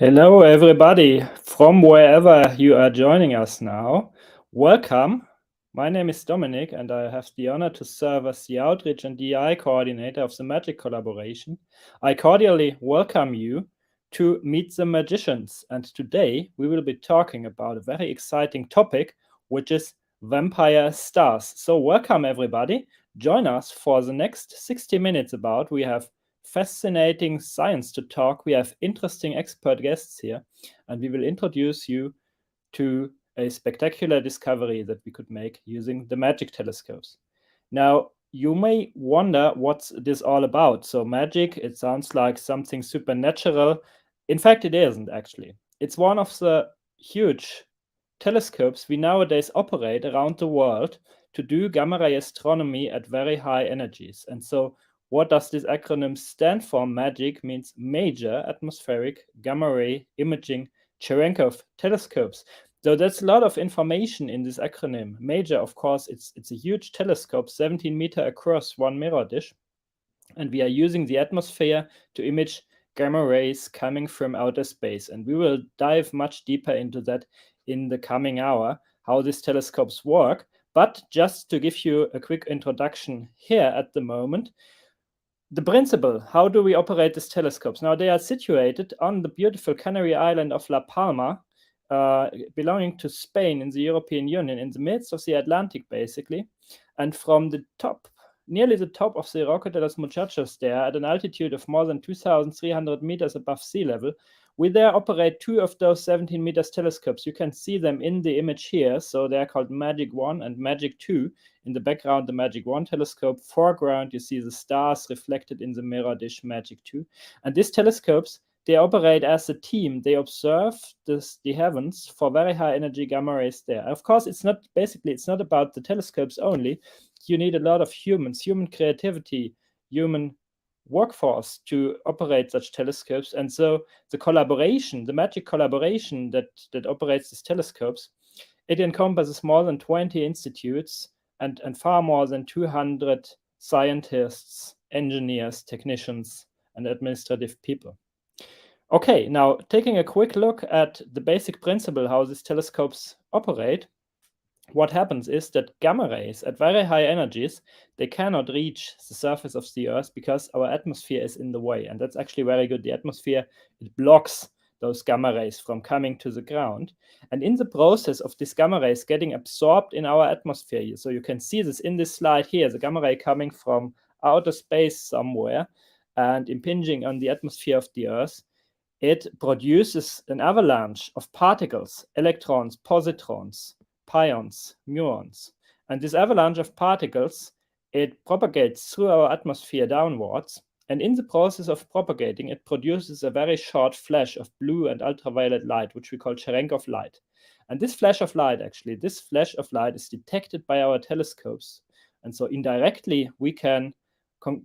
Hello, everybody, from wherever you are joining us now. Welcome. My name is Dominic, and I have the honor to serve as the Outreach and DI Coordinator of the Magic Collaboration. I cordially welcome you to Meet the Magicians, and today we will be talking about a very exciting topic, which is vampire stars. So welcome, everybody. Join us for the next 60 minutes about. We have fascinating science to talk. We have interesting expert guests here, and we will introduce you to a spectacular discovery that we could make using the magic telescopes. Now, you may wonder what's this all about. So, magic, it sounds like something supernatural. In fact, it isn't actually. It's one of the huge telescopes we nowadays operate around the world to do gamma ray astronomy at very high energies. And so, what does this acronym stand for? MAGIC means Major Atmospheric Gamma Ray Imaging Cherenkov Telescopes. So that's a lot of information in this acronym. Major, of course, it's a huge telescope, 17 meters across, one mirror dish. And we are using the atmosphere to image gamma rays coming from outer space. And we will dive much deeper into that in the coming hour, how these telescopes work. But just to give you a quick introduction here at the moment, the principle, how do we operate these telescopes? Now, they are situated on the beautiful Canary Island of La Palma, belonging to Spain in the European Union, in the midst of the Atlantic, basically. And from the top, nearly the top of the Roque de los Muchachos there, at an altitude of more than 2,300 meters above sea level, we there operate two of those 17 meters telescopes. You can see them in the image here. So they're called Magic 1 and Magic 2. In the background, the Magic 1 telescope. Foreground, you see the stars reflected in the mirror dish Magic 2. And these telescopes, they operate as a team. They observe the heavens for very high energy gamma rays there. Of course, it's not about the telescopes only. You need a lot of humans, human creativity, human workforce to operate such telescopes. And so the collaboration, the magic collaboration that operates these telescopes, it encompasses more than 20 institutes and far more than 200 scientists, engineers, technicians, and administrative people. Okay, now taking a quick look at the basic principle how these telescopes operate, what happens is that gamma rays at very high energies, they cannot reach the surface of the Earth because our atmosphere is in the way. And that's actually very good. The atmosphere, it blocks those gamma rays from coming to the ground. And in the process of these gamma rays getting absorbed in our atmosphere, so you can see this in this slide here, the gamma ray coming from outer space somewhere and impinging on the atmosphere of the Earth, it produces an avalanche of particles, electrons, positrons, pions, muons. And this avalanche of particles, it propagates through our atmosphere downwards. And in the process of propagating, it produces a very short flash of blue and ultraviolet light, which we call Cherenkov light. And this flash of light is detected by our telescopes. And so indirectly, we can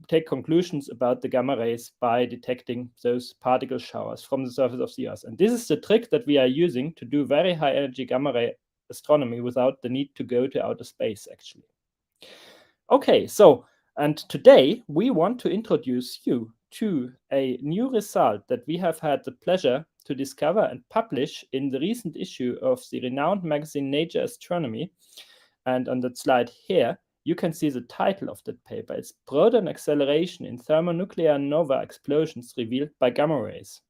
take conclusions about the gamma rays by detecting those particle showers from the surface of the Earth. And this is the trick that we are using to do very high energy gamma ray astronomy without the need to go to outer space, actually. Okay, so, and today we want to introduce you to a new result that we have had the pleasure to discover and publish in the recent issue of the renowned magazine Nature Astronomy. And on that slide here, you can see the title of that paper. It's Proton Acceleration in Thermonuclear Nova Explosions Revealed by Gamma Rays.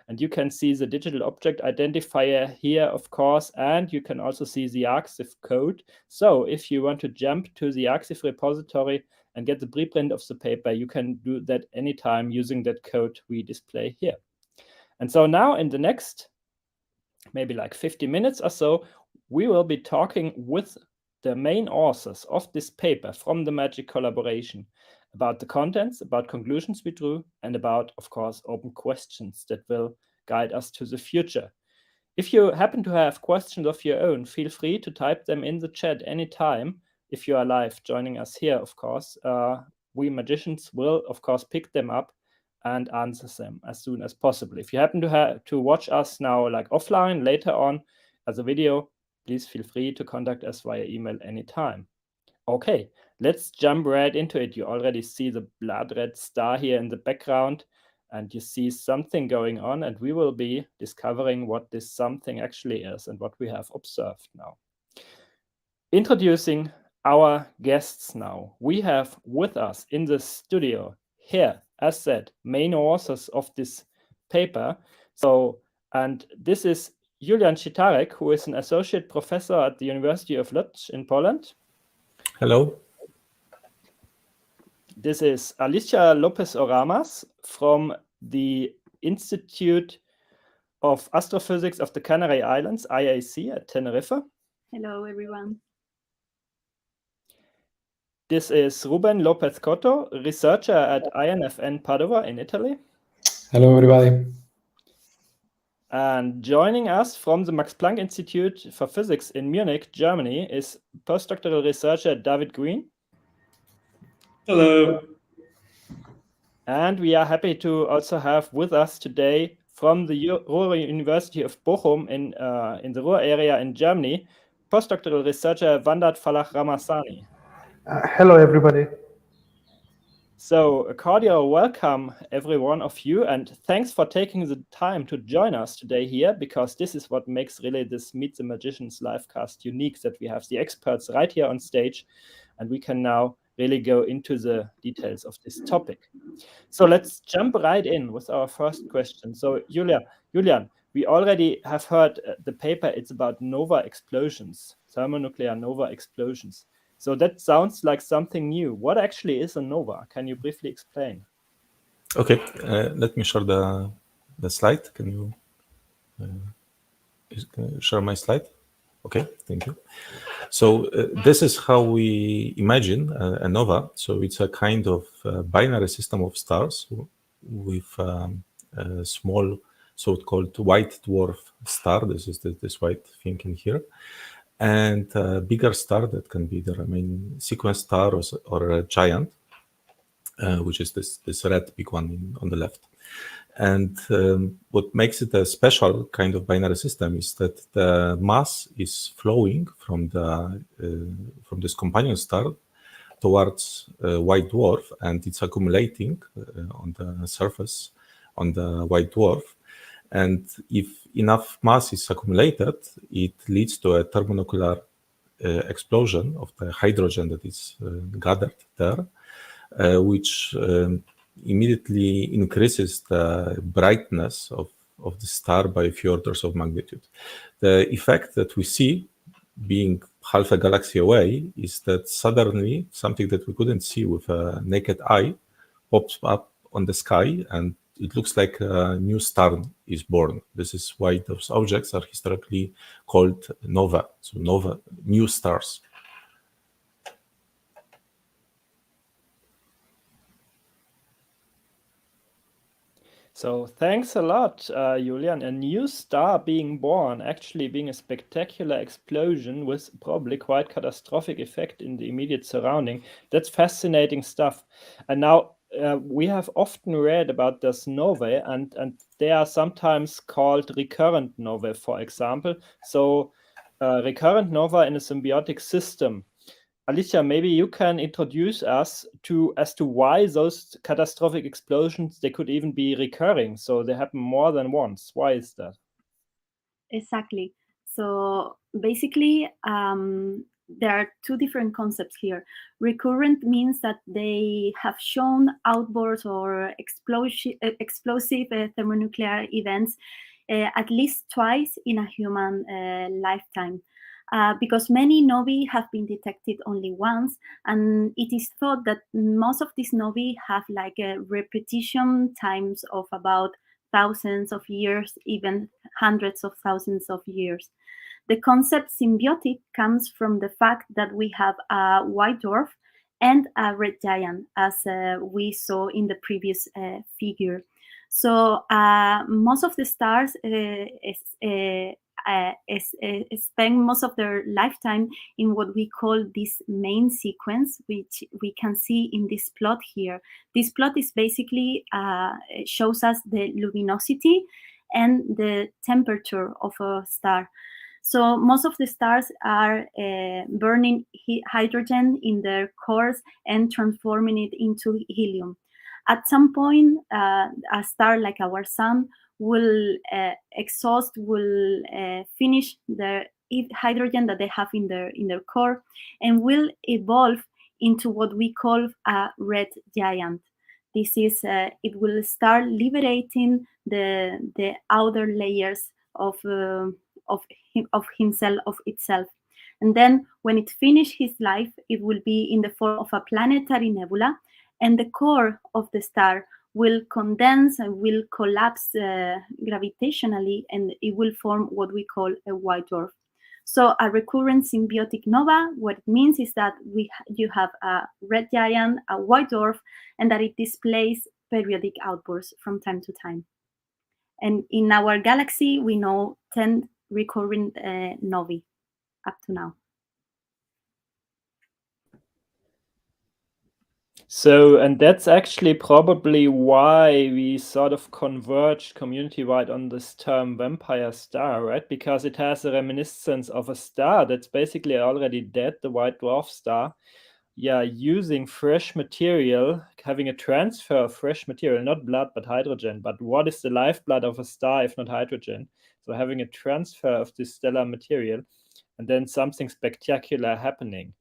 And you can see the digital object identifier here, of course, and you can also see the ArXiv code. So if you want to jump to the ArXiv repository and get the preprint of the paper, you can do that anytime using that code we display here. And so now in the next maybe like 50 minutes or so, we will be talking with the main authors of this paper from the Magic Collaboration about the contents, about conclusions we drew, and about, of course, open questions that will guide us to the future. If you happen to have questions of your own, feel free to type them in the chat anytime. If you are live joining us here, of course, we magicians will, of course, pick them up and answer them as soon as possible. If you happen to watch us now like offline later on as a video, please feel free to contact us via email anytime. Okay, let's jump right into it. You already see the blood red star here in the background. and you see something going on, and we will be discovering what this something actually is and what we have observed now. Introducing our guests now. We have with us in the studio here, as said, main authors of this paper. And this is Julian Chitarek, who is an associate professor at the University of Łódź in Poland. Hello. This is Alicia Lopez Oramas from the Institute of Astrophysics of the Canary Islands, IAC, at Tenerife. Hello, everyone. This is Ruben Lopez Cotto, researcher at INFN Padova in Italy. Hello, everybody. And joining us from the Max Planck Institute for Physics in Munich, Germany, is postdoctoral researcher David Green. Hello. And we are happy to also have with us today from the Ruhr University of Bochum in the Ruhr area in Germany, postdoctoral researcher Vandad Falach Ramasani. Hello, everybody. So a cordial welcome, every one of you, and thanks for taking the time to join us today here, because this is what makes really this Meet the Magicians livecast unique, that we have the experts right here on stage, and we can now really go into the details of this topic. So let's jump right in with our first question. So Julian, we already have heard the paper. It's about nova explosions, thermonuclear nova explosions. So that sounds like something new. What actually is a nova? Can you briefly explain? Okay, let me share the slide. Can you share my slide? Okay, thank you. So this is how we imagine a nova. So it's a kind of binary system of stars with a small so-called white dwarf star. This is this white thing in here. And a bigger star that can be the main sequence star or a giant, which is this red big one on the left. And what makes it a special kind of binary system is that the mass is flowing from this companion star towards white dwarf, and it's accumulating on the surface on the white dwarf. And if enough mass is accumulated, it leads to a thermonuclear explosion of the hydrogen that is gathered there, which immediately increases the brightness of the star by a few orders of magnitude. The effect that we see, being half a galaxy away, is that suddenly something that we couldn't see with a naked eye pops up on the sky, and it looks like a new star is born. This is why those objects are historically called nova. So nova, new stars. So thanks a lot, Julian. A new star being born, actually being a spectacular explosion with probably quite catastrophic effect in the immediate surrounding. That's fascinating stuff. And now we have often read about this novae, and they are sometimes called recurrent novae, for example. So recurrent nova in a symbiotic system. Alicia, maybe you can introduce us as to why those catastrophic explosions, they could even be recurring. So they happen more than once. Why is that? Exactly. So basically, there are two different concepts here. Recurrent means that they have shown outbursts or explosive thermonuclear events at least twice in a human lifetime. Because many novae have been detected only once, and it is thought that most of these novae have like a repetition times of about thousands of years, even hundreds of thousands of years. The concept symbiotic comes from the fact that we have a white dwarf and a red giant, as we saw in the previous figure. So most of the stars spend most of their lifetime in what we call this main sequence, which we can see in this plot here. This plot is basically shows us the luminosity and the temperature of a star. So most of the stars are burning hydrogen in their cores and transforming it into helium. At some point, a star like our sun will exhaust, will finish the hydrogen that they have in their core, and will evolve into what we call a red giant. This is it will start liberating the outer layers of himself, of itself. And then when it finishes his life, it will be in the form of a planetary nebula, and the core of the star will condense and will collapse gravitationally, and it will form what we call a white dwarf. So a recurrent symbiotic nova, what it means is that you have a red giant, a white dwarf, and that it displays periodic outbursts from time to time. And in our galaxy, we know 10 recurrent novae up to now. So, and that's actually probably why we sort of converged community-wide on this term vampire star, right? Because it has a reminiscence of a star that's basically already dead, the white dwarf star. Yeah, using fresh material, having a transfer of fresh material, not blood, but hydrogen. But what is the lifeblood of a star if not hydrogen? So having a transfer of this stellar material, and then something spectacular happening.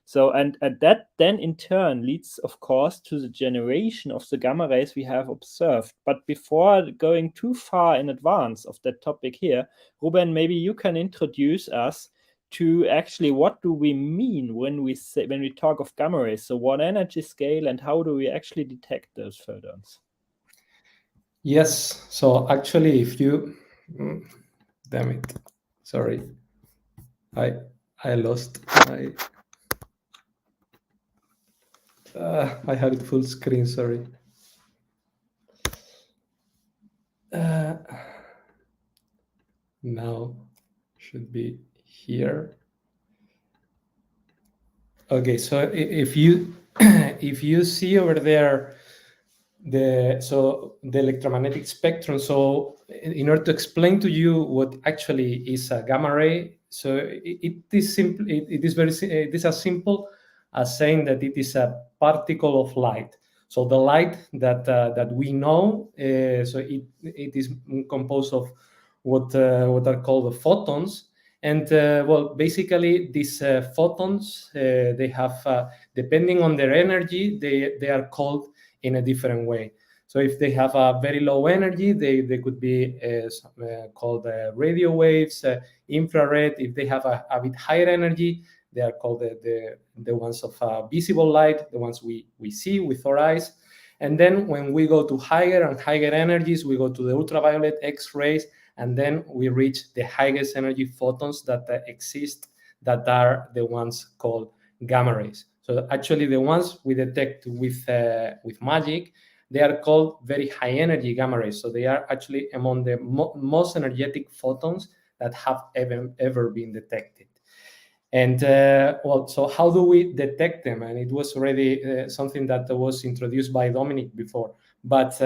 So, and that then in turn leads, of course, to the generation of the gamma rays we have observed. But before going too far in advance of that topic here, Ruben, maybe you can introduce us to actually what do we mean when we talk of gamma rays. So what energy scale and how do we actually detect those photons? Yes. So actually, if you, damn it, sorry, I lost my. I had it full screen. Sorry. Now should be here. Okay, so if you see over there the electromagnetic spectrum, so in order to explain to you what actually is a gamma ray, so it is simple. It is as simple as saying that it is a particle of light. So the light that we know, so it is composed of what are called the photons. And well, basically these photons, they have, depending on their energy, they are called in a different way. So if they have a very low energy, they could be called radio waves, infrared. If they have a bit higher energy, they are called the ones of visible light, the ones we see with our eyes. And then when we go to higher and higher energies, we go to the ultraviolet, X-rays, and then we reach the highest energy photons that exist, that are the ones called gamma rays. So actually the ones we detect with magic, they are called very high energy gamma rays. So they are actually among the most energetic photons that have ever been detected. And well, so how do we detect them? And it was already something that was introduced by Dominic before. But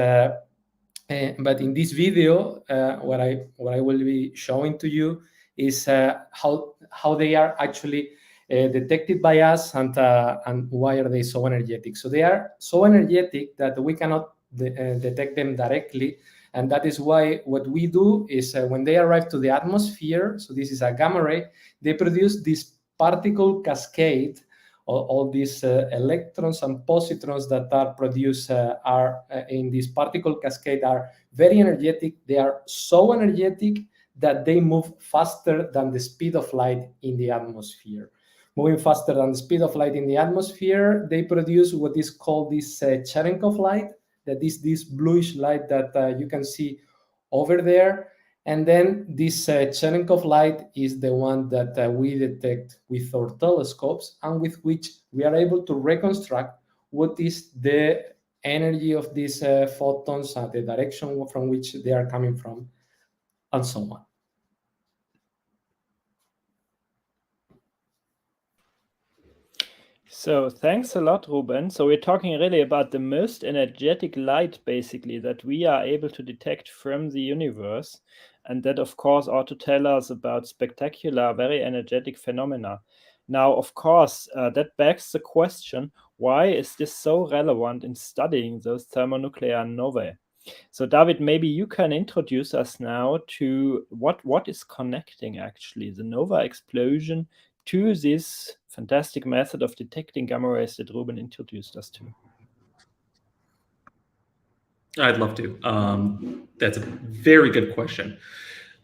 in this video, what I will be showing to you is how they are actually detected by us, and why are they so energetic. So they are so energetic that we cannot detect them directly, and that is why what we do is when they arrive to the atmosphere, so this is a gamma ray, they produce this particle cascade. All these electrons and positrons that are produced are in this particle cascade are very energetic. They are so energetic that they move faster than the speed of light in the atmosphere. Moving faster than the speed of light in the atmosphere, they produce what is called this Cherenkov light, that is this bluish light that you can see over there. And then this Cherenkov light is the one that we detect with our telescopes, and with which we are able to reconstruct what is the energy of these photons, the direction from which they are coming from, and so on. So thanks a lot, Ruben. So we're talking really about the most energetic light, basically, that we are able to detect from the universe. And that, of course, ought to tell us about spectacular, very energetic phenomena. Now, of course, that begs the question, Why is this so relevant in studying those thermonuclear novae? So David, maybe you can introduce us now to what is connecting actually the nova explosion to this fantastic method of detecting gamma rays that Ruben introduced us to. I'd love to. That's a very good question.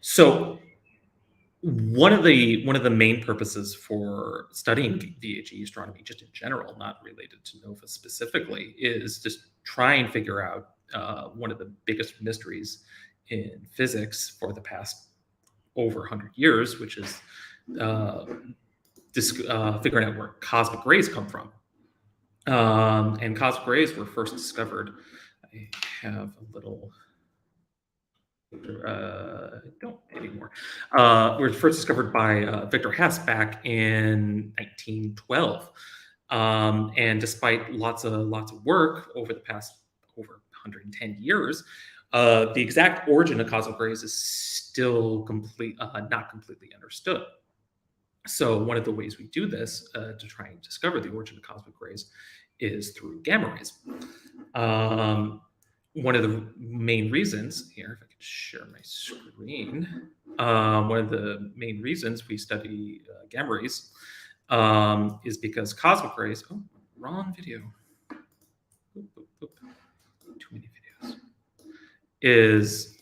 So one of the main purposes for studying VHE astronomy, just in general, not related to nova specifically, is just try and figure out one of the biggest mysteries in physics for the past over 100 years, which is figuring out where cosmic rays come from. And cosmic rays were first discovered. I have a little. Don't anymore. Were first discovered by Victor Hess back in 1912, and despite lots of work over the past over 110 years, the exact origin of cosmic rays is still not completely understood. So one of the ways we do this to try and discover the origin of cosmic rays is through gamma rays. One of the main reasons here, if I could share my screen, one of the main reasons we study gamma rays is because cosmic rays, wrong video. Too many videos. Is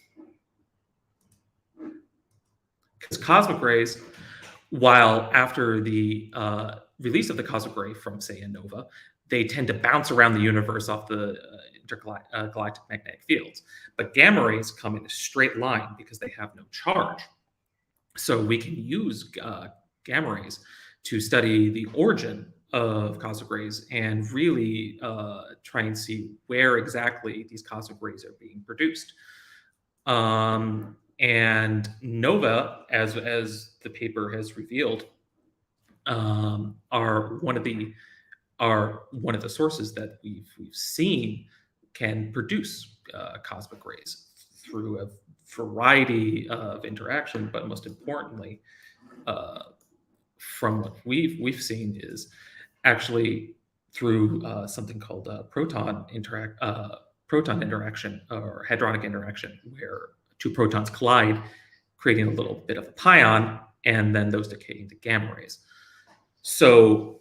because cosmic rays, while after the release of the cosmic ray from, say, a nova, they tend to bounce around the universe off the intergalactic magnetic fields. But gamma rays come in a straight line because they have no charge. So we can use gamma rays to study the origin of cosmic rays and really try and see where exactly these cosmic rays are being produced. And nova, as the paper has revealed, are one of the sources that we've seen can produce cosmic rays through a variety of interaction, but most importantly, from what we've seen, is actually through something called proton interaction or hadronic interaction, where two protons collide, creating a little bit of a pion, and then those decay into gamma rays. So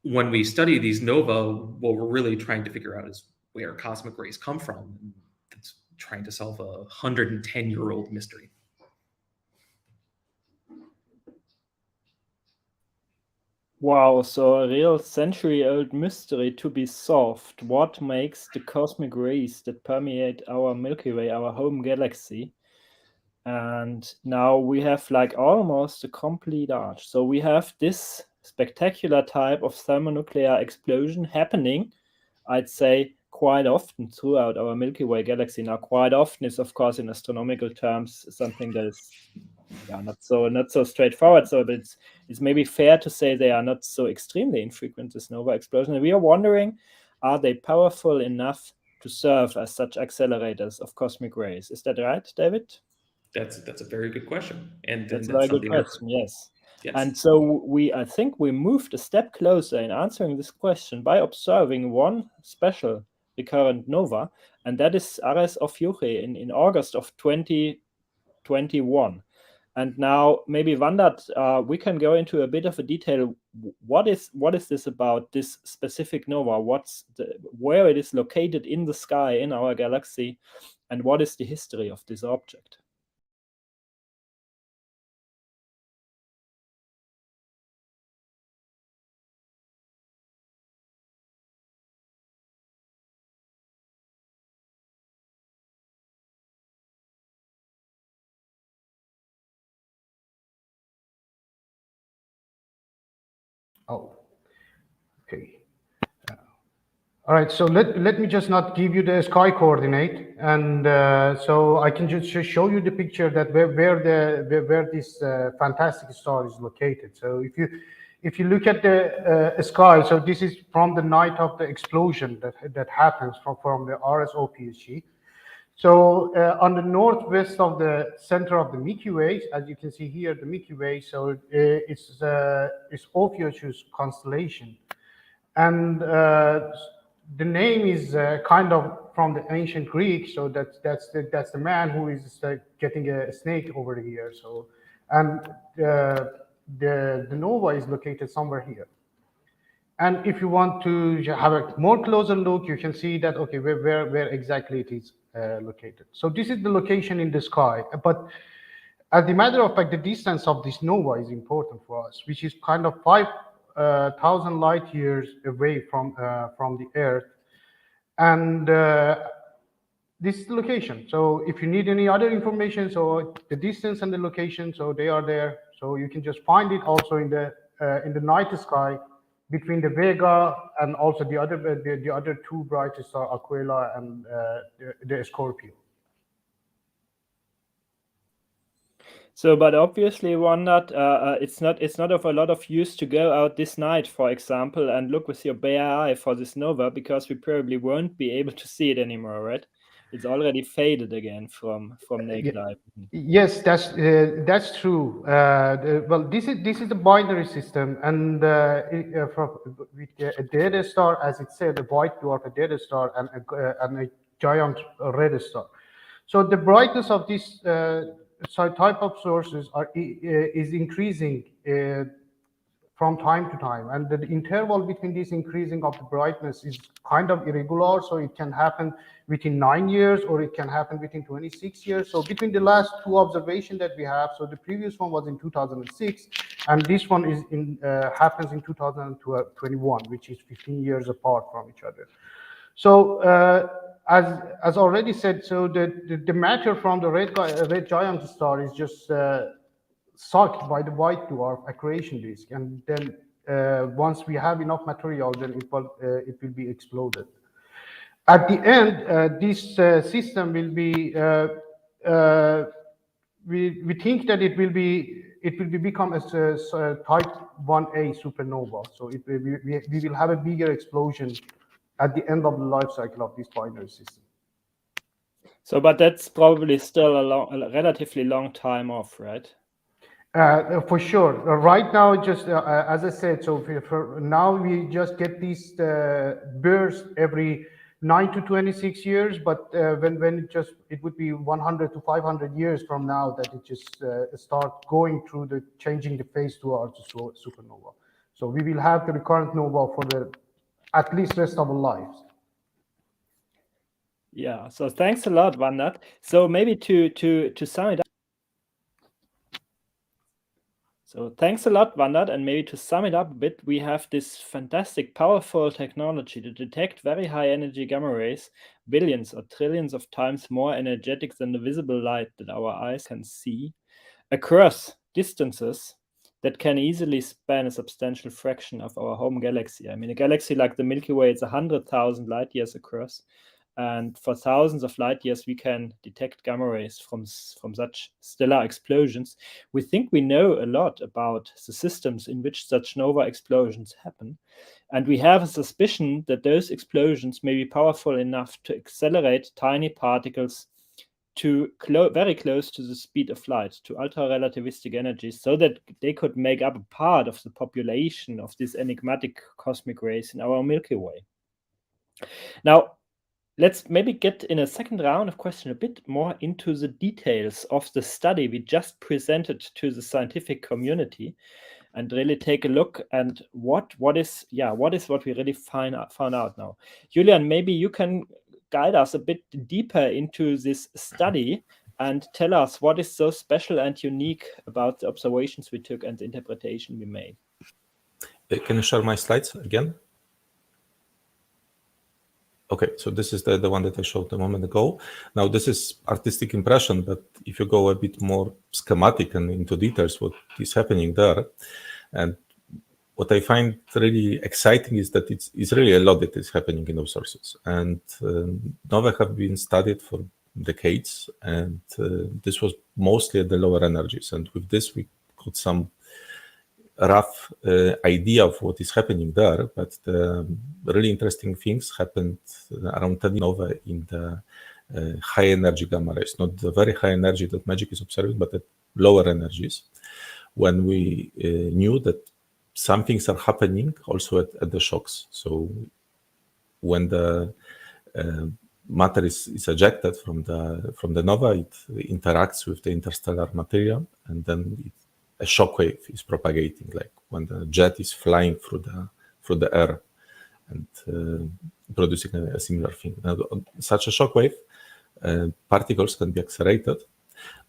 when we study these nova, what we're really trying to figure out is where cosmic rays come from. It's trying to solve a 110-year-old mystery. Wow, so a real century-old mystery to be solved. What makes the cosmic rays that permeate our Milky Way, our home galaxy? And now we have like almost a complete arch. So we have this spectacular type of thermonuclear explosion happening, I'd say, quite often throughout our Milky Way galaxy. Now, quite often is, of course, in astronomical terms, something that is not so straightforward. So it's maybe fair to say they are not so extremely infrequent, this nova explosion. And we are wondering, are they powerful enough to serve as such accelerators of cosmic rays? Is that right, David? That's a very good question, and that's a very good question. Yes. Yes. And so I think we moved a step closer in answering this question by observing one special recurrent nova, and that is Ares Ophiuchi in August of 2021. And now maybe Vandad, we can go into a bit of a detail. What is this about, this specific nova? Where it is located in the sky in our galaxy, and what is the history of this object? Oh, okay. All right, so let me just not give you the sky coordinate, and so I can just show you the picture that where this fantastic star is located. So if you look at the sky, so this is from the night of the explosion that happens from the Ares Ophiuchi. So on the northwest of the center of the Milky Way, as you can see here, the Milky Way, so it's Ophiuchi's constellation. And the name is kind of from the ancient Greek, so that's the man who is getting a snake over here. So, and the nova is located somewhere here. And if you want to have a more closer look, you can see that, okay, where exactly it is located. So this is the location in the sky. But as a matter of fact, the distance of this nova is important for us, which is kind of 5,000 light years away from the Earth. And this is the location. So if you need any other information, so the distance and the location, so they are there. So you can just find it also in the night sky between the Vega and also the other two brightest are Aquila and the Scorpio. So, but obviously, one that it's not of a lot of use to go out this night, for example, and look with your bare eye for this nova, because we probably won't be able to see it anymore, right? It's already faded again from naked eye. Yes, that's true. Well, this is a binary system, and with a dead star, as it said, a white dwarf, a dead star, and a giant red star. So the brightness of this type of sources is increasing from time to time, and the interval between this increasing of the brightness is kind of irregular. So it can happen within 9 years, or it can happen within 26 years. So between the last two observations that we have, so the previous one was in 2006, and this one is happens in 2021, which is 15 years apart from each other. So as already said, so the matter from the red giant star is just sucked by the white dwarf accretion disk, and then once we have enough material, then it will be exploded. At the end, this system will be. We think that it will become a type 1a supernova. So we will have a bigger explosion at the end of the life cycle of this binary system. So, but that's probably still a relatively long time off, right? For sure. Right now, just as I said, so for now we just get these bursts every 9 to 26 years, but when it would be 100 to 500 years from now that it just start going through changing the phase towards supernova. So we will have the recurrent nova for the at least rest of our lives. Yeah. So thanks a lot, Vandad. So maybe to sum it up. So thanks a lot, Vandad, and maybe to sum it up a bit, we have this fantastic, powerful technology to detect very high energy gamma rays, billions or trillions of times more energetic than the visible light that our eyes can see, across distances that can easily span a substantial fraction of our home galaxy. I mean, a galaxy like the Milky Way is 100,000 light years across. And for thousands of light years, we can detect gamma rays from such stellar explosions. We think we know a lot about the systems in which such nova explosions happen. And we have a suspicion that those explosions may be powerful enough to accelerate tiny particles to very close to the speed of light, to ultra-relativistic energies, so that they could make up a part of the population of these enigmatic cosmic rays in our Milky Way. Now, let's maybe get in a second round of question a bit more into the details of the study we just presented to the scientific community, and really take a look at what is what we really found out now. Julian, maybe you can guide us a bit deeper into this study and tell us what is so special and unique about the observations we took and the interpretation we made. Can you share my slides again? Okay, so this is the one that I showed a moment ago. Now, this is artistic impression, but if you go a bit more schematic and into details, what is happening there, and what I find really exciting is that it's really a lot that is happening in those sources. And nova have been studied for decades, and this was mostly at the lower energies. And with this, we got some rough idea of what is happening there, but the really interesting things happened around 10 nova in the high energy gamma rays, not the very high energy that MAGIC is observing, but at lower energies, when we knew that some things are happening also at the shocks. So when the matter is ejected from the nova, it interacts with the interstellar material, and then a shockwave is propagating, like when the jet is flying through the air and producing a similar thing. Now, such a shockwave, particles can be accelerated,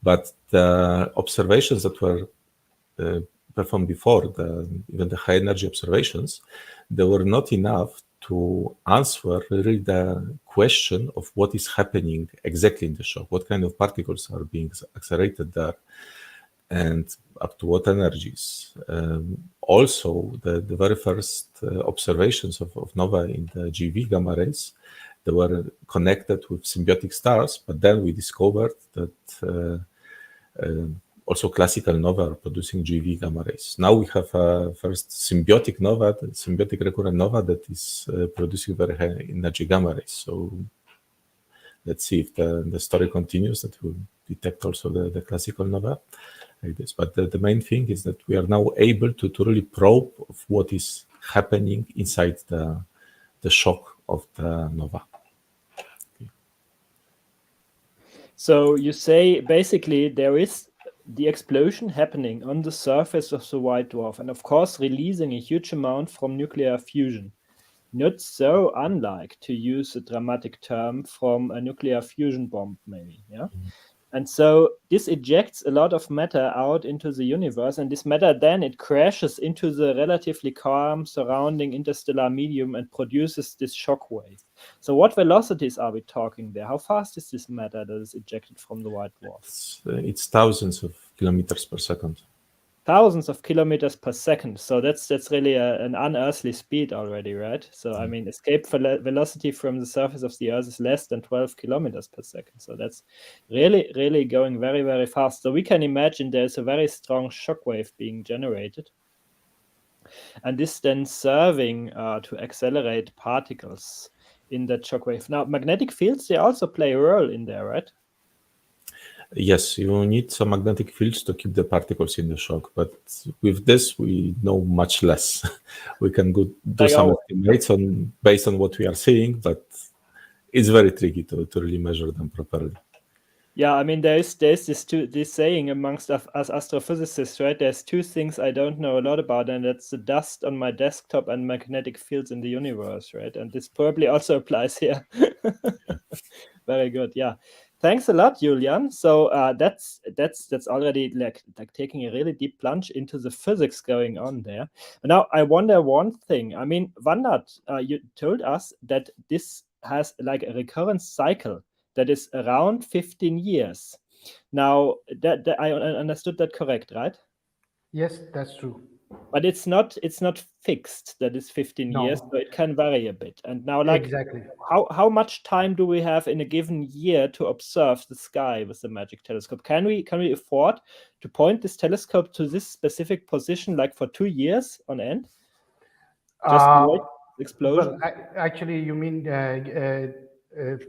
but the observations that were performed before, even the high energy observations, they were not enough to answer really the question of what is happening exactly in the shock, what kind of particles are being accelerated there, and up to what energies. Also, the very first observations of nova in the GeV gamma rays, they were connected with symbiotic stars, but then we discovered that also classical nova are producing GeV gamma rays. Now we have a first symbiotic nova, the symbiotic recurrent nova, that is producing very high energy gamma rays. So let's see if the story continues, that we'll detect also the classical nova like this. But the main thing is that we are now able to really probe of what is happening inside the shock of the nova. So you say basically there is the explosion happening on the surface of the white dwarf, and of course releasing a huge amount from nuclear fusion. Not so unlike, to use a dramatic term, from a nuclear fusion bomb, maybe, yeah? Mm-hmm. And so this ejects a lot of matter out into the universe, and this matter then it crashes into the relatively calm surrounding interstellar medium and produces this shock wave. So what velocities are we talking there? How fast is this matter that is ejected from the white dwarf? It's thousands of kilometers per second. Thousands of kilometers per second. So that's really an unearthly speed already, right? So I mean, escape velocity from the surface of the Earth is less than 12 kilometers per second. So that's really, really going very, very fast. So we can imagine there's a very strong shockwave being generated, and this then serving to accelerate particles in that shockwave. Now, magnetic fields, they also play a role in there, right? Yes, you need some magnetic fields to keep the particles in the shock, but with this we know much less. We can do some estimates based on what we are seeing, but it's very tricky to really measure them properly. Yeah, I mean, there's this saying amongst us astrophysicists, right? There's two things I don't know a lot about, and that's the dust on my desktop and magnetic fields in the universe, right? And this probably also applies here. Very good, yeah. Thanks a lot, Julian. So that's already like taking a really deep plunge into the physics going on there. Now I wonder one thing. I mean, Vandart, you told us that this has like a recurrence cycle that is around 15 years. Now that I understood that correct, right? Yes, that's true. But it's not fixed. That is 15 years, so it can vary a bit. And now, like, exactly, how much time do we have in a given year to observe the sky with the MAGIC telescope? Can we afford to point this telescope to this specific position, like for 2 years on end? Just avoid explosion. Well, actually, you mean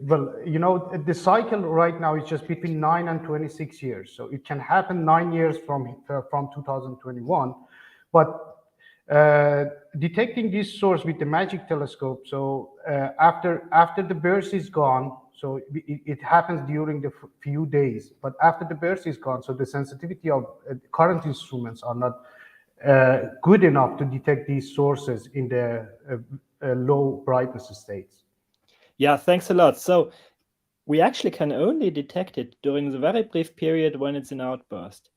well, you know, the cycle right now is just between 9 and 26 years. So it can happen 9 years from 2021. But detecting this source with the MAGIC telescope, so after the burst is gone, so it happens during the few days, but after the burst is gone, so the sensitivity of current instruments are not good enough to detect these sources in the low brightness states. Yeah, thanks a lot. So we actually can only detect it during the very brief period when it's in outburst.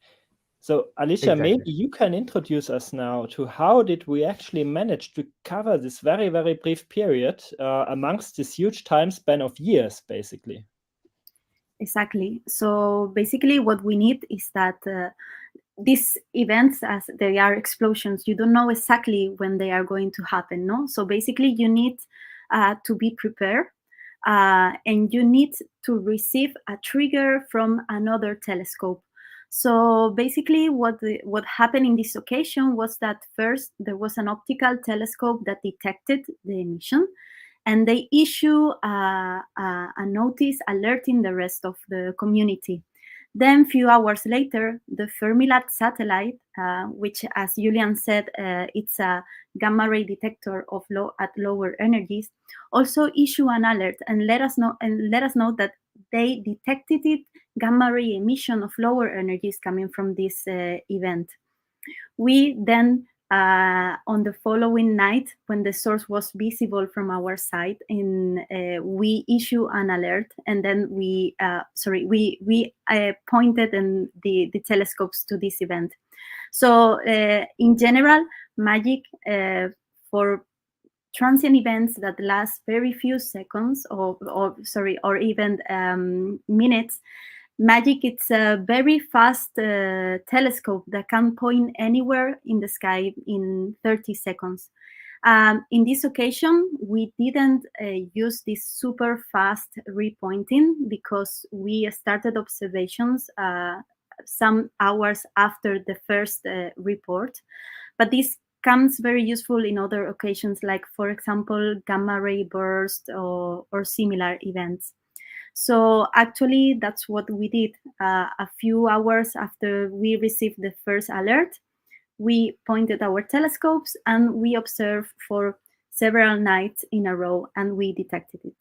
So Alicia, Exactly. maybe you can introduce us now to how did we actually manage to cover this very, very brief period amongst this huge time span of years, basically. Exactly. So basically what we need is that these events, as they are explosions, you don't know exactly when they are going to happen, no? So basically you need to be prepared and you need to receive a trigger from another telescope. So basically what happened in this occasion was that first there was an optical telescope that detected the emission, and they issue a notice alerting the rest of the community. Then, few hours later, the Fermilab satellite, which, as Julian said, it's a gamma ray detector of at lower energies, also issue an alert and let us know that they detected gamma ray emission of lower energies coming from this event. We then, on the following night, when the source was visible from our side, we issue an alert, and then we pointed the telescopes to this event. So in general, MAGIC for transient events that last very few seconds or even minutes, MAGIC, it's a very fast telescope that can point anywhere in the sky in 30 seconds. In this occasion, we didn't use this super fast repointing because we started observations some hours after the first report. But this comes very useful in other occasions, like, for example, gamma ray burst or similar events. So actually, that's what we did. A few hours after we received the first alert, we pointed our telescopes and we observed for several nights in a row, and we detected it.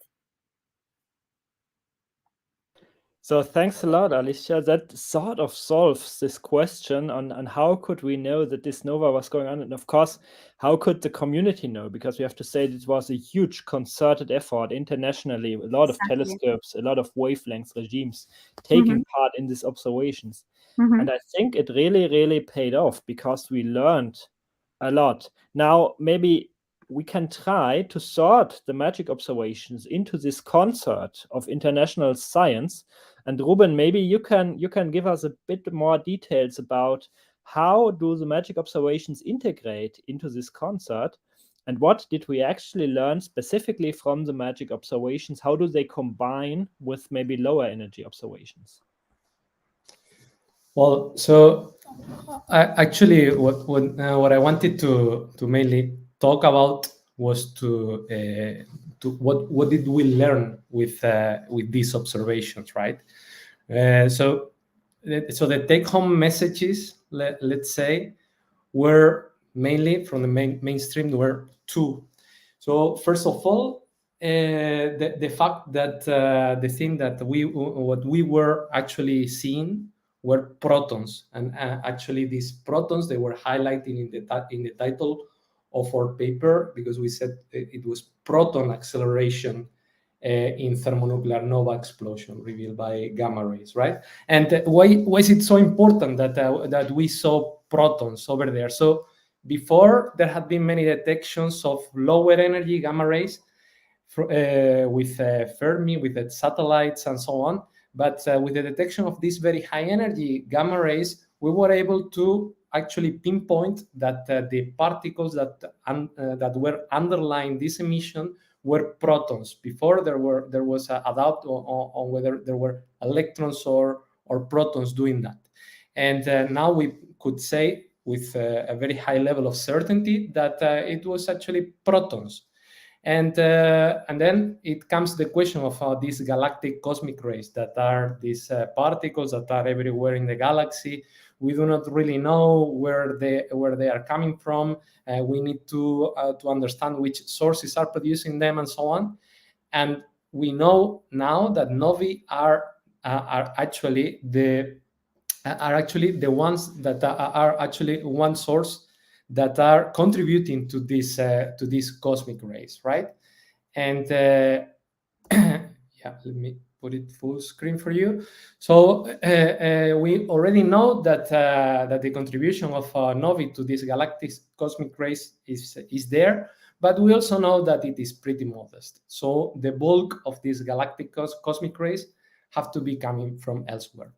So thanks a lot, Alicia. That sort of solves this question on how could we know that this nova was going on? And of course, how could the community know? Because we have to say it was a huge concerted effort internationally, a lot of telescopes, a lot of wavelength regimes taking part in these observations. And I think it really, really paid off because we learned a lot. Now, maybe we can try to sort the MAGIC observations into this concert of international science. And Ruben, maybe you can give us a bit more details about how do the MAGIC observations integrate into this concert, and what did we actually learn specifically from the MAGIC observations? How do they combine with maybe lower energy observations? Well, so actually, what I wanted to mainly talk about was to what did we learn with these observations, right? So the take-home messages, let's say, were mainly from the mainstream. There were two. So first of all, the fact that the thing that what we were actually seeing were protons, and actually these protons, they were highlighted in the title of our paper, because we said it was proton acceleration in thermonuclear nova explosion revealed by gamma rays, right? And why is it so important that we saw protons over there? So before, there had been many detections of lower energy gamma rays with Fermi, with the satellites and so on. But with the detection of these very high energy gamma rays, we were able to actually pinpoint that the particles that were underlying this emission were protons. Before, there was a doubt on whether there were electrons or protons doing that. And now we could say with a very high level of certainty that it was actually protons. And then it comes the question of these galactic cosmic rays, that are these particles that are everywhere in the galaxy. We do not really know where they are coming from. We need to understand which sources are producing them and so on. And we know now that novae are actually the ones that are actually one source that are contributing to these cosmic rays, right? And yeah, let me put it full screen for you. So we already know that the contribution of novae to these galactic cosmic rays is there, but we also know that it is pretty modest. So the bulk of these galactic cosmic rays have to be coming from elsewhere.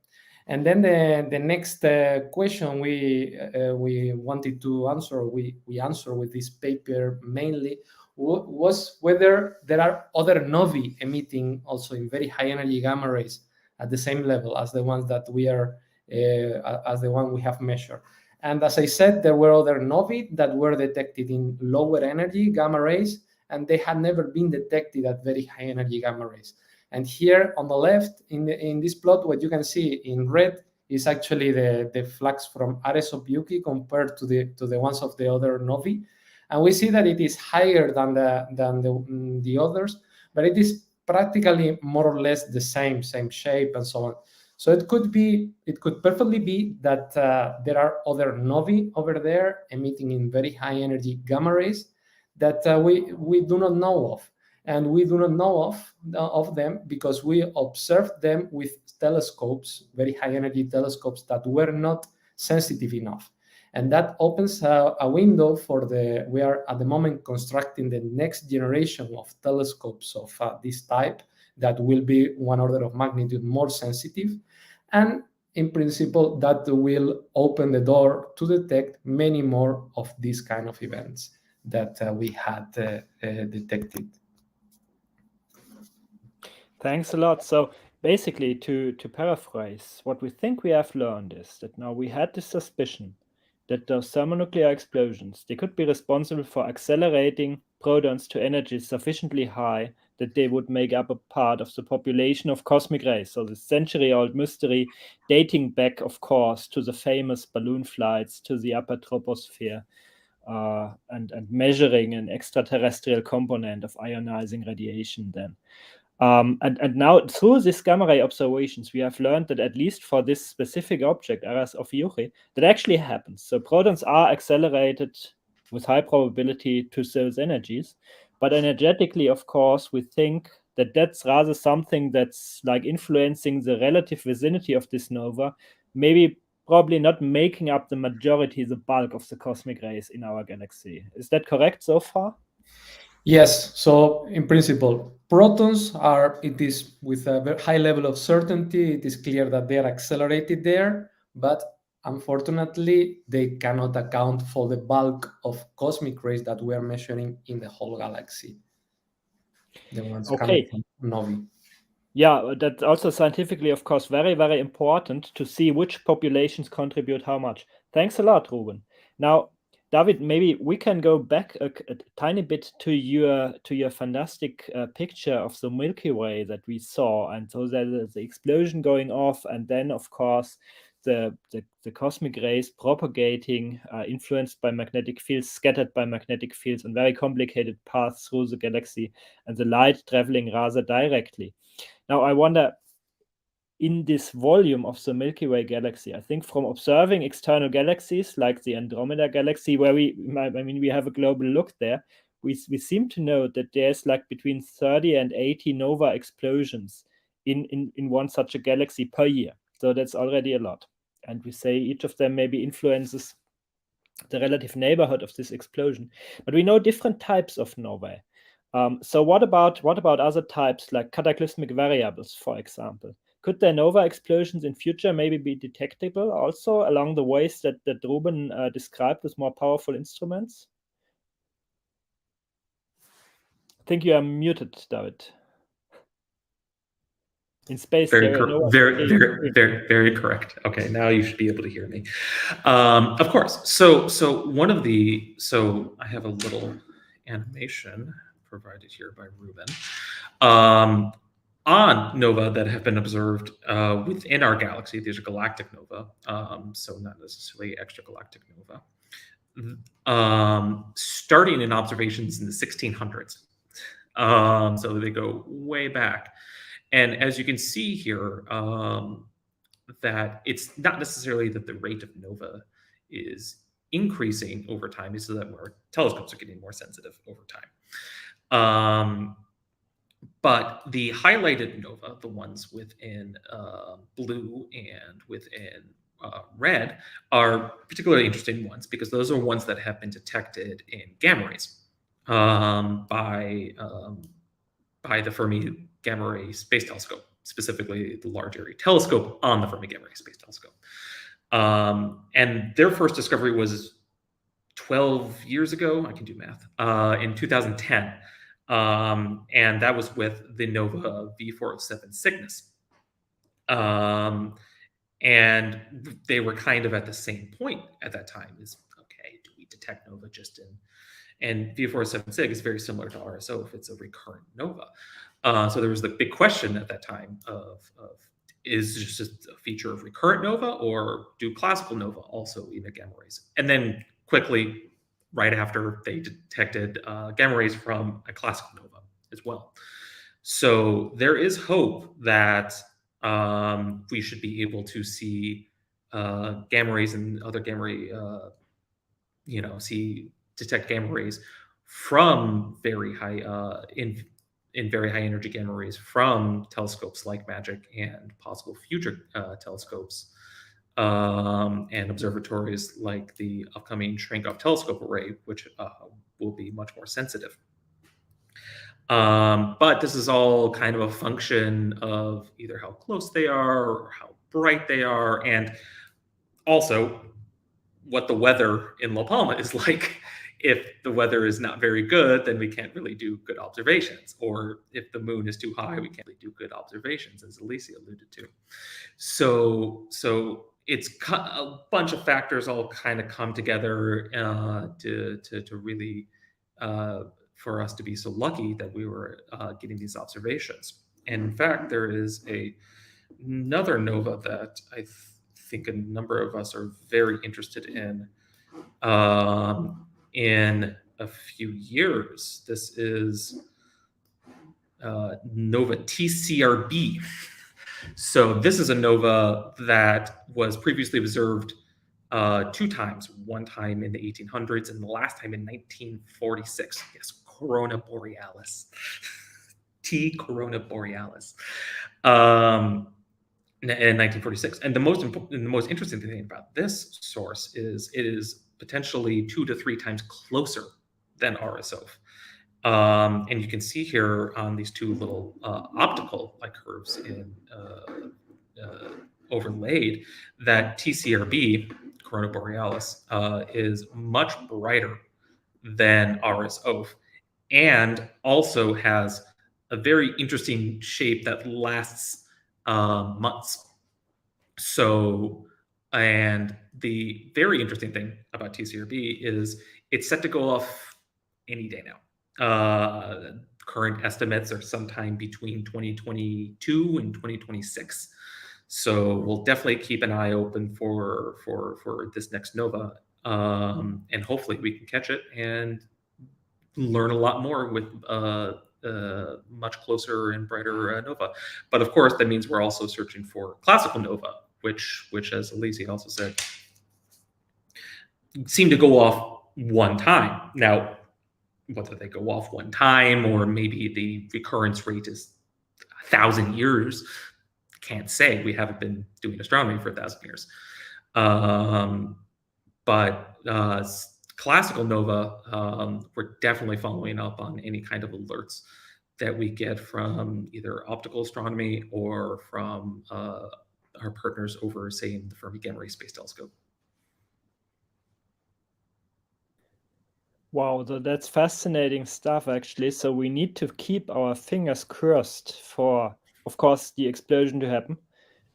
And then the next question we wanted to answer, we answer with this paper mainly, was whether there are other novae emitting also in very high energy gamma rays at the same level as the ones that we are as the one we have measured. And as I said, there were other novae that were detected in lower energy gamma rays, and they had never been detected at very high energy gamma rays. And here on the left, in this plot, what you can see in red is actually the flux from Ares Ophiuchi compared to the ones of the other novae, and we see that it is higher than the others, but it is practically more or less the same shape and so on. So it could perfectly be that there are other novae over there emitting in very high energy gamma rays that we do not know of. And we do not know of them because we observed them with telescopes, very high energy telescopes that were not sensitive enough. And that opens a window for we are at the moment constructing the next generation of telescopes of this type that will be 1 order of magnitude more sensitive. And in principle, that will open the door to detect many more of these kind of events that we had detected. Thanks a lot. So basically, to paraphrase, what we think we have learned is that now we had this suspicion that those thermonuclear explosions, they could be responsible for accelerating protons to energies sufficiently high that they would make up a part of the population of cosmic rays. So the century-old mystery dating back, of course, to the famous balloon flights to the upper troposphere, and measuring an extraterrestrial component of ionizing radiation then. And now, through these gamma ray observations, we have learned that at least for this specific object, Ares Ophiuchi, that actually happens. So protons are accelerated with high probability to those energies. But energetically, of course, we think that that's rather something that's like influencing the relative vicinity of this nova, maybe probably not making up the majority, the bulk of the cosmic rays in our galaxy. Is that correct so far? Yes, so in principle, protons it is with a very high level of certainty, it is clear that they are accelerated there, but unfortunately, they cannot account for the bulk of cosmic rays that we are measuring in the whole galaxy. The ones coming from novae. Yeah, that's also scientifically, of course, very, very important to see which populations contribute how much. Thanks a lot, Ruben. Now, David, maybe we can go back a tiny bit to your fantastic picture of the Milky Way that we saw. And so there's the explosion going off, and then, of course, the cosmic rays propagating, influenced by magnetic fields, scattered by magnetic fields on very complicated paths through the galaxy, and the light traveling rather directly. Now, I wonder, in this volume of the Milky Way galaxy, I think from observing external galaxies like the Andromeda galaxy, where we have a global look there, we seem to know that there's like between 30 and 80 nova explosions in one such a galaxy per year. So that's already a lot. And we say each of them maybe influences the relative neighborhood of this explosion. But we know different types of novae. So what about other types like cataclysmic variables, for example? Could their nova explosions in future maybe be detectable also along the ways that Ruben described with more powerful instruments? I think you are muted, David. In space, very correct. Okay, now you should be able to hear me. Of course. So I have a little animation provided here by Ruben on nova that have been observed within our galaxy. These are galactic nova, so not necessarily extragalactic nova. Starting in observations in the 1600s, so they go way back. And as you can see here, that it's not necessarily that the rate of nova is increasing over time, so that our telescopes are getting more sensitive over time. But the highlighted nova, the ones within blue and within red, are particularly interesting ones because those are ones that have been detected in gamma rays by the Fermi Gamma Ray Space Telescope, specifically the Large Area Telescope on the Fermi Gamma Ray Space Telescope. And their first discovery was 12 years ago. I can do math. In 2010. And that was with the nova V407 Cygnus. And they were kind of at the same point at that time. Is, okay, do we detect nova just in. And V476 is very similar to RSO if it's a recurrent nova. So there was the big question at that time of is this just a feature of recurrent nova, or do classical nova also emit gamma rays? And then quickly, right after, they detected gamma rays from a classical nova as well. So there is hope that we should be able to see gamma rays and other gamma ray, detect gamma rays from very high in very high energy gamma rays from telescopes like MAGIC and possible future telescopes and observatories like the upcoming Cherenkov telescope array, which will be much more sensitive. But this is all kind of a function of either how close they are or how bright they are, and also what the weather in La Palma is like. If the weather is not very good, then we can't really do good observations. Or if the moon is too high, we can't really do good observations, as Alicia alluded to. So it's a bunch of factors all kind of come together to really for us to be so lucky that we were getting these observations. And in fact, there is another nova that I think a number of us are very interested in a few years. This is nova TCRB. So this is a nova that was previously observed 2 times, one time in the 1800s and the last time in 1946. Yes, Corona Borealis. T Corona Borealis. In 1946. And the most interesting thing about this source is it is potentially 2 to 3 times closer than RSO. And you can see here on these 2 little optical curves overlaid that TCRB, Corona Borealis, is much brighter than RSO, and also has a very interesting shape that lasts months. So, and the very interesting thing about TCRB is it's set to go off any day now. Current estimates are sometime between 2022 and 2026. So we'll definitely keep an eye open for this next nova, and hopefully we can catch it and learn a lot more with much closer and brighter nova. But of course, that means we're also searching for classical nova, which as Alicia also said, seem to go off one time. Now, whether they go off one time or maybe the recurrence rate is 1,000 years, can't say. We haven't been doing astronomy for 1,000 years. But classical nova, we're definitely following up on any kind of alerts that we get from either optical astronomy or from our partners over, say, in the Fermi Gamma Ray Space Telescope. Wow, that's fascinating stuff, actually. So we need to keep our fingers crossed for, of course, the explosion to happen,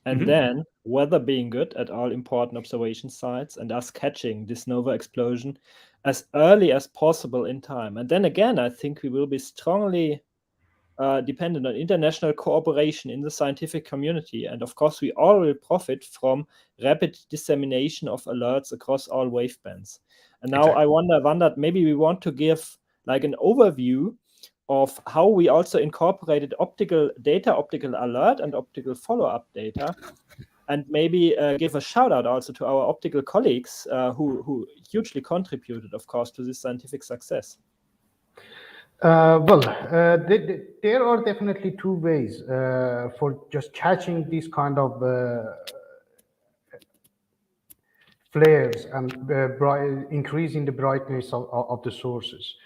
and then weather being good at all important observation sites, and us catching this nova explosion as early as possible in time. And then again, I think we will be strongly dependent on international cooperation in the scientific community. And of course, we all will profit from rapid dissemination of alerts across all wavebands. And now I wondered, maybe we want to give like an overview of how we also incorporated optical data, optical alert and optical follow-up data, and maybe give a shout out also to our optical colleagues who hugely contributed, of course, to this scientific success. There are definitely 2 ways for just catching these kind of flares and increasing the brightness of the sources.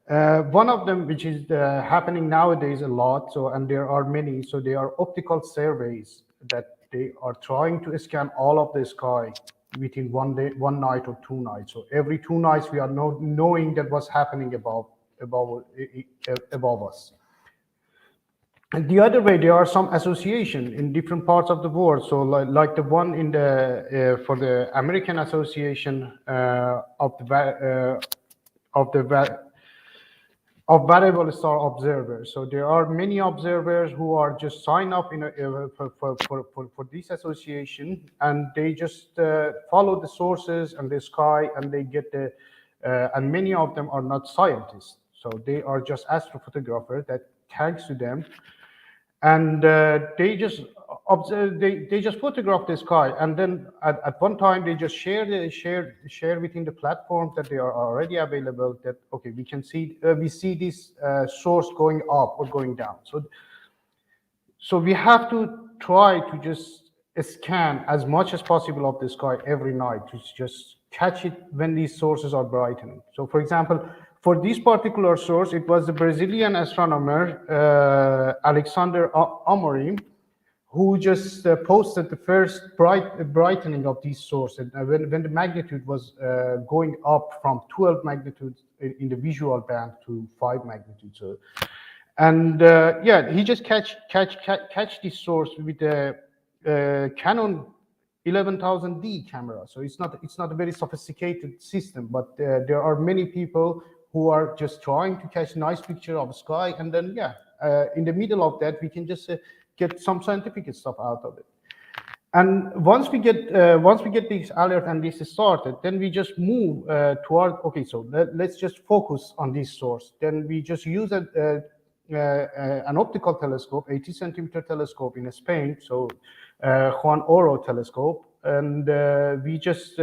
One of them, which is happening nowadays a lot, and there are many, so they are optical surveys that they are trying to scan all of the sky within one day, one night or 2 nights. So every 2 nights we are knowing that what's happening above us. And the other way, there are some association in different parts of the world. So like the one in the for the American Association of variable star observers. So there are many observers who are just sign up in for this association, and they just follow the sources and the sky, and they get the and many of them are not scientists, so they are just astrophotographers. That thanks to them, and they just observe, they just photograph the sky, and then at one time they just share within the platforms that they are already available, that okay, we can see we see this source going up or going down. So we have to try to just scan as much as possible of the sky every night to just catch it when these sources are brightening. So for example, for this particular source, it was the Brazilian astronomer Alexander Amorim who just posted the first brightening of these sources when the magnitude was going up from 12 magnitudes in the visual band to 5 magnitudes. So, and yeah, he just catch this source with a Canon 11,000D camera. So it's not a very sophisticated system, but there are many people who are just trying to catch nice picture of the sky, and then yeah, in the middle of that, we can just get some scientific stuff out of it. And once we get this alert and this is started, then we just move toward, okay, so let's just focus on this source. Then we just use an optical telescope, 80 centimeter telescope in Spain, so Juan Oro telescope, and we just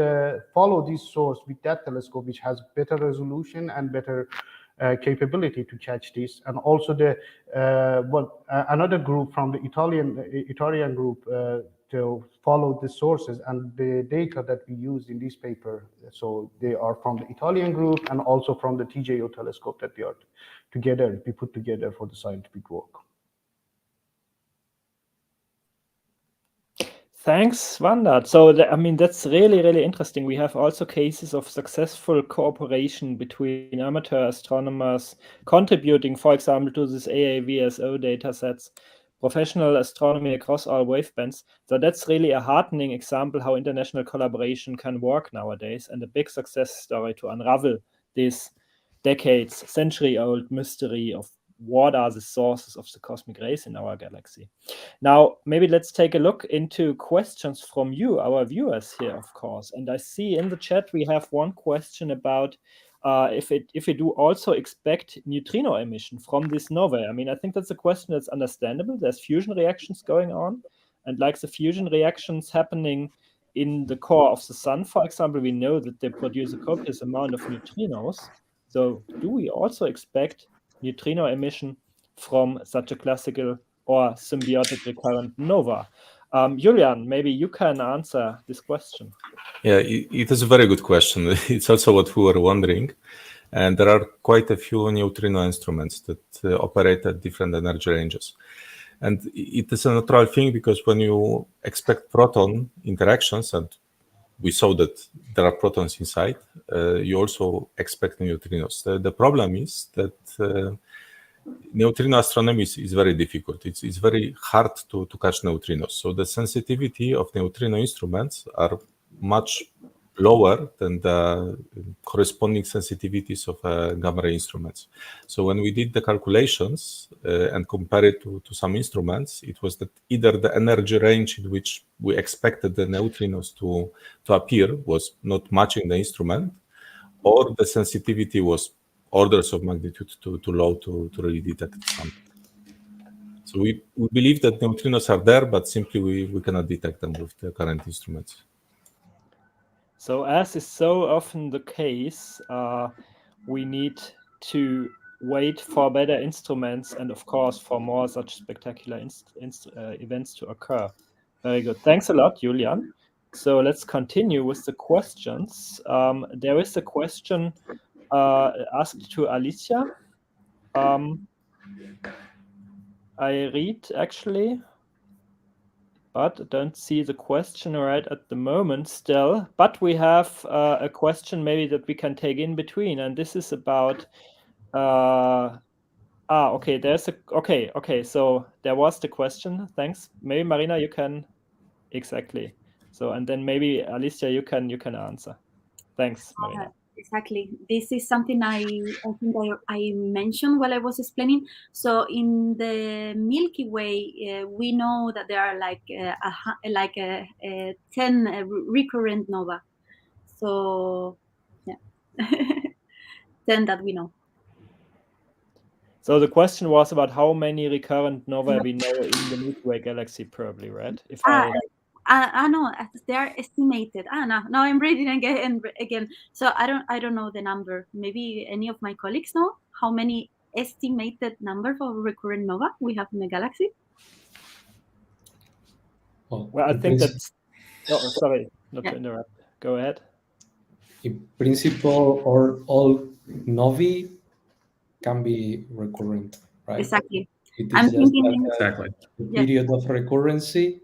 follow this source with that telescope, which has better resolution and better capability to catch this. And also the another group from the Italian group to follow the sources and the data that we use in this paper. So they are from the Italian group and also from the TJO telescope that we put together for the scientific work. Thanks, Vandad. So, I mean, that's really, really interesting. We have also cases of successful cooperation between amateur astronomers contributing, for example, to this AAVSO data sets, professional astronomy across all wavebands. So that's really a heartening example how international collaboration can work nowadays, and a big success story to unravel this decades, century-old mystery of what are the sources of the cosmic rays in our galaxy. Now, maybe let's take a look into questions from you, our viewers here, of course. And I see in the chat we have one question about if we do also expect neutrino emission from this novae. I mean, I think that's a question that's understandable. There's fusion reactions going on, and like the fusion reactions happening in the core of the sun, for example, we know that they produce a copious amount of neutrinos. So do we also expect neutrino emission from such a classical or symbiotic recurrent nova? Julian, maybe you can answer this question. Yeah, it is a very good question. It's also what we were wondering. And there are quite a few neutrino instruments that operate at different energy ranges. And it is a natural thing, because when you expect proton interactions, and we saw that there are protons inside, you also expect neutrinos. The problem is that neutrino astronomy is very difficult. It's very hard to catch neutrinos. So the sensitivity of neutrino instruments are much lower than the corresponding sensitivities of gamma ray instruments. So when we did the calculations and compare it to some instruments, it was that either the energy range in which we expected the neutrinos to appear was not matching the instrument, or the sensitivity was orders of magnitude too low to really detect something. So we believe that neutrinos are there, but simply we cannot detect them with the current instruments. So as is so often the case, we need to wait for better instruments and, of course, for more such spectacular events to occur. Very good. Thanks a lot, Julian. So let's continue with the questions. There is a question asked to Alicia. I read, actually, but don't see the question right at the moment still. But we have a question maybe that we can take in between, and this is about Okay. There's a okay. So there was the question. Thanks. Maybe Marina, you can exactly. So and then maybe Alicia, you can answer. Thanks, Marina. Exactly. This is something I think I mentioned while I was explaining. So in the Milky Way, we know that there are like 10 recurrent nova. So yeah, 10 that we know. So the question was about how many recurrent nova we know in the Milky Way galaxy, probably, right? If no, they are estimated. No, I'm reading again. So I don't know the number. Maybe any of my colleagues know how many estimated number for recurrent nova we have in the galaxy. Well, I think that's. Oh, sorry, not to interrupt. Go ahead. In principle, all novae can be recurrent, right? Exactly. It is I'm just thinking Exactly. the period of recurrency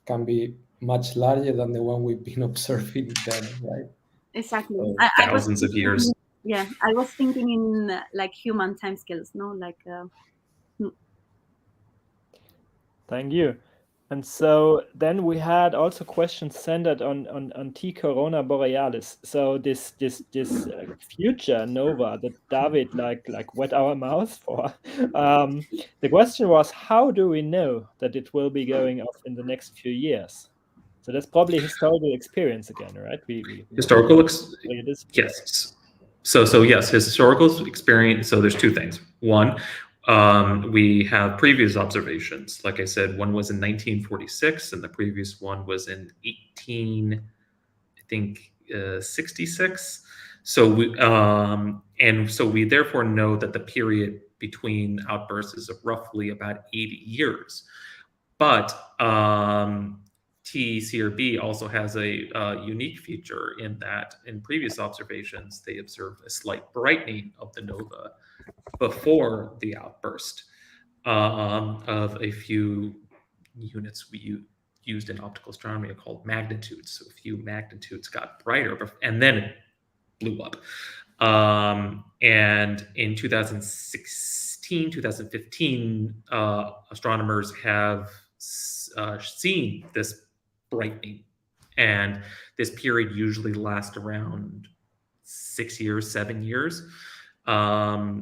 can be much larger than the one we've been observing then, right? Exactly. So, thousands of years. Yeah, I was thinking in like human timescales, no? Like. Thank you. And so then we had also questions centered on T Corona Borealis. So this future nova that David like wet our mouth for. The question was, how do we know that it will be going off in the next few years? So that's probably historical experience again, right? We Historical yes. So yes, historical experience. So there's two things. One, we have previous observations. Like I said, one was in 1946, and the previous one was in 66. So we therefore know that the period between outbursts is roughly about 80 years. But TCRB also has a unique feature in that in previous observations, they observed a slight brightening of the nova before the outburst of a few units we used in optical astronomy are called magnitudes. So a few magnitudes got brighter, and then it blew up. And in 2016, 2015, astronomers have seen this brightening, and this period usually lasts around 6 years, 7 years.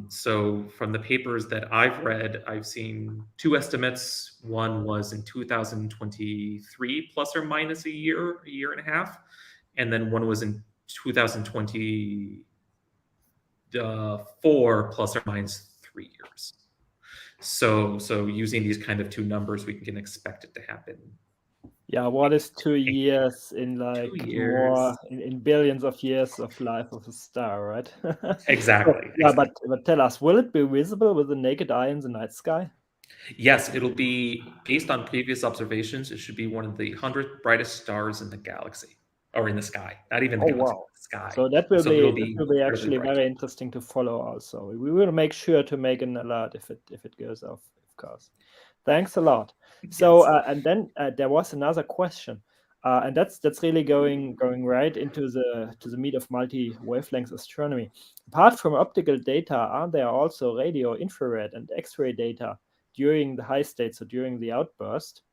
So from the papers that I've read, I've seen two estimates. One was in 2023, plus or minus a year and a half, and then one was in 2024, plus or minus 3 years. So using these kind of two numbers, we can expect it to happen. Yeah, what is 2 years in like 2 years. more in billions of years of life of a star, right? Exactly. Yeah, exactly. But tell us, will it be visible with the naked eye in the night sky? Yes, it'll be based on previous observations. It should be one of the 100 brightest stars in the galaxy, or in the sky. Not even the galaxy, wow. the sky. So that will be actually bright. very interesting to follow. Also, we will make sure to make an alert if it goes off, of course. Thanks a lot. So and then there was another question, and that's really going right into the meat of multi-wavelength astronomy. Apart from optical data, are there also radio, infrared, and X-ray data during the high state, so during the outburst?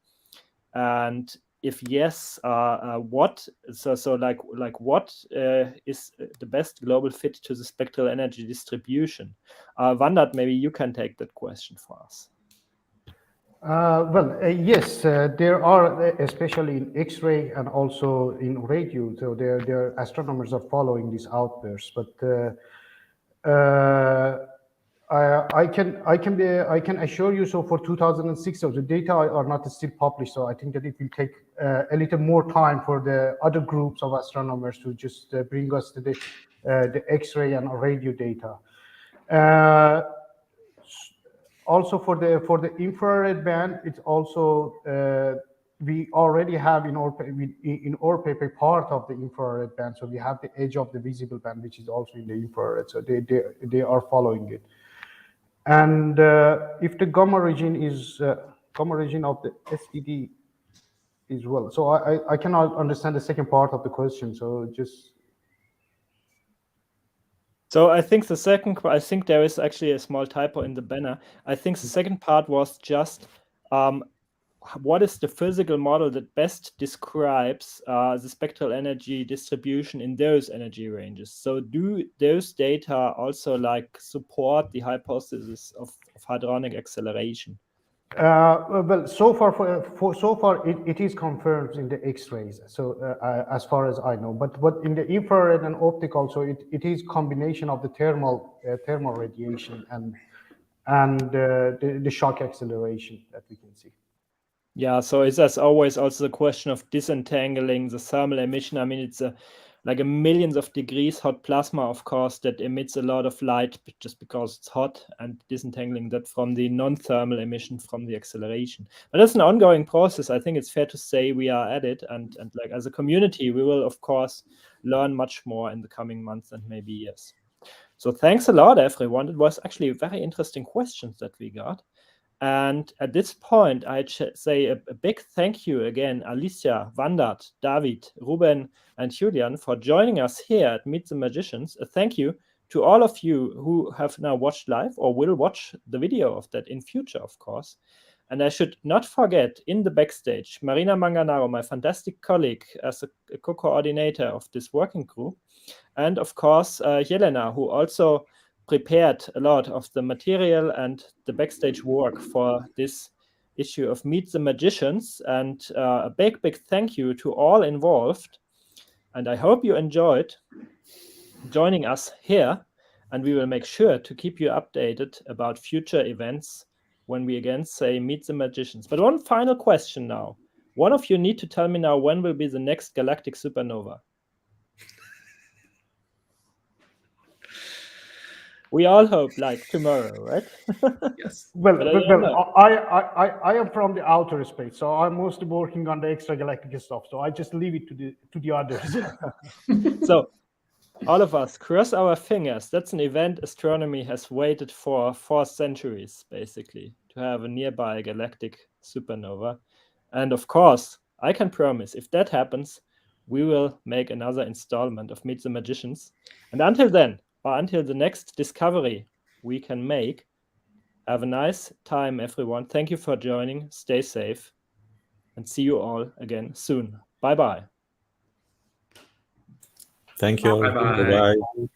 And if yes, what? So like what is the best global fit to the spectral energy distribution? Vandad, maybe you can take that question for us. Yes, there are, especially in X-ray and also in radio. So there astronomers are following these outbursts. But I can assure you. So for 2006, so the data are not still published. So I think that it will take a little more time for the other groups of astronomers to just bring us to the X-ray and radio data. Also for the infrared band, it's also we already have in our paper part of the infrared band. So we have the edge of the visible band, which is also in the infrared. So they are following it. And if the gamma region of the SED is well, so I cannot understand the second part of the question. So just So I think I think there is actually a small typo in the banner. I think the second part was just what is the physical model that best describes the spectral energy distribution in those energy ranges? So do those data also support the hypothesis of hadronic acceleration? Well, so far it is confirmed in the X-rays. So as far as I know, but in the infrared and optical, so it is combination of the thermal radiation and the shock acceleration that we can see. Yeah, so it's as always also the question of disentangling the thermal emission. I mean, it's like a millions of degrees hot plasma, of course, that emits a lot of light just because it's hot, and disentangling that from the non-thermal emission from the acceleration. But that's an ongoing process. I think it's fair to say we are at it, and like as a community, we will of course learn much more in the coming months and maybe years. So thanks a lot, everyone. It was actually very interesting questions that we got. And at this point, I'd say a big thank you again, Alicia, Vandart, David, Ruben, and Julian for joining us here at Meet the Magicians. A thank you to all of you who have now watched live or will watch the video of that in future, of course. And I should not forget, in the backstage, Marina Manganaro, my fantastic colleague as a co-coordinator of this working group, and of course, Jelena, who also prepared a lot of the material and the backstage work for this issue of Meet the Magicians. And a big thank you to all involved. And I hope you enjoyed joining us here. And we will make sure to keep you updated about future events when we again say Meet the Magicians. But one final question now. One of you need to tell me now when will be the next galactic supernova. We all hope like tomorrow, right? Yes. Well, But I don't well, I am from the outer space, so I'm mostly working on the extragalactic stuff. So I just leave it to the others. So all of us cross our fingers. That's an event astronomy has waited for 4 centuries, basically, to have a nearby galactic supernova. And of course, I can promise if that happens, we will make another installment of Meet the Magicians. And until then, or until the next discovery we can make, have a nice time, everyone. Thank you for joining. Stay safe and see you all again soon. Bye-bye. Thank you. Bye-bye. Bye-bye.